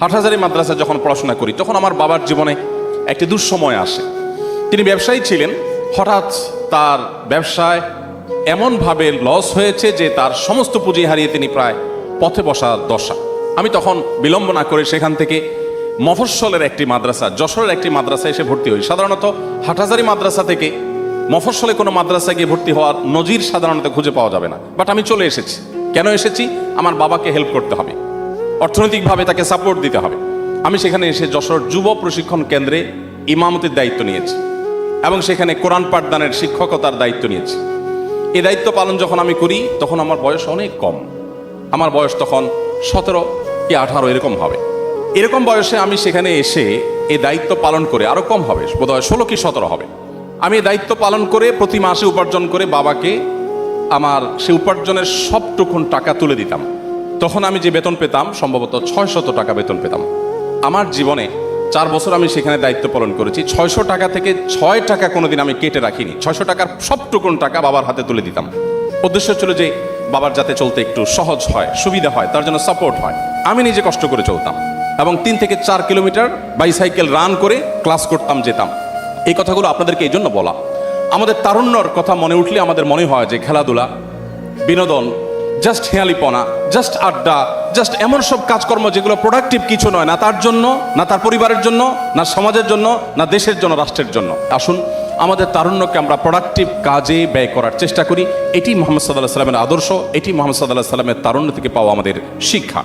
হাটহাজারী মাদ্রাসায় যখন পড়াশোনা করি তখন আমার বাবার জীবনে একটি দুঃসময় আসে। তিনি ব্যবসায়ী ছিলেন, হঠাৎ তার ব্যবসায় এমনভাবে লস হয়েছে যে তার সমস্ত পুঁজি হারিয়ে তিনি প্রায় পথে বসার দশা। আমি তখন বিলম্ব না করে সেখান থেকে মফস্বলের একটি মাদ্রাসা, যশোরের একটি মাদ্রাসায় এসে ভর্তি হই। সাধারণত হাটহাজারী মাদ্রাসা থেকে মফস্বলে কোনো মাদ্রাসায় গিয়ে ভর্তি হওয়ার নজির সাধারণত খুঁজে পাওয়া যাবে না, বাট আমি চলে এসেছি। কেন এসেছি? আমার বাবাকে হেল্প করতে হবে, অর্থনৈতিকভাবে তাকে সাপোর্ট দিতে হবে। আমি সেখানে এসে যশোর যুব প্রশিক্ষণ কেন্দ্রে ইমামতির দায়িত্ব নিয়েছি এবং সেখানে কোরআন পাঠদানের শিক্ষকতার দায়িত্ব নিয়েছি। এই দায়িত্ব পালন যখন আমি করি তখন আমার বয়স অনেক কম, আমার বয়স তখন 17 কি 18 এরকম হবে। এরকম বয়সে আমি সেখানে এসে এই দায়িত্ব পালন করে, আরো কম হবে, বোধহয় 16 কি 17 হবে। আমি এই দায়িত্ব পালন করে প্রতি মাসে উপার্জন করে বাবাকে আমার সে উপার্জনের সবটুকুন টাকা তুলে দিতাম। তখন আমি যে বেতন পেতাম সম্ভবত 600 টাকা বেতন পেতাম। আমার জীবনে 4 বছর আমি সেখানে দায়িত্ব পালন করেছি। 600 টাকা থেকে 6 টাকা কোনোদিন আমি কেটে রাখিনি। 600 টাকার সবটুকুন টাকা বাবার হাতে তুলে দিতাম। উদ্দেশ্য ছিল যে বাবার যাতে চলতে একটু সহজ হয়, সুবিধা হয়, তার জন্য সাপোর্ট হয়। আমি নিজে কষ্ট করে চলতাম এবং 3 থেকে 4 কিলোমিটার বাইসাইকেল রান করে ক্লাস করতাম, যেতাম। এই কথাগুলো আপনাদেরকে এই জন্য বলা, আমাদের তারুণ্যর কথা মনে উঠলে আমাদের মনে হয় যে খেলাধুলা, বিনোদন, জাস্ট হেয়ালিপনা, জাস্ট আড্ডা, জাস্ট এমন সব কাজকর্ম যেগুলো প্রোডাক্টিভ কিছু নয়, না তার জন্য, না তার পরিবারের জন্য, না সমাজের জন্য, না দেশের জন্য, রাষ্ট্রের জন্য। আসুন আমাদের তারুণ্যকে আমরা প্রোডাক্টিভ কাজে ব্যয় করার চেষ্টা করি। এটি মুহাম্মদ সাল্লাল্লাহু আলাইহি ওয়াসাল্লামের আদর্শ, এটি মুহাম্মদ সাল্লাল্লাহু আলাইহি ওয়াসাল্লামের তারুণ্য থেকে পাওয়া আমাদের শিক্ষা।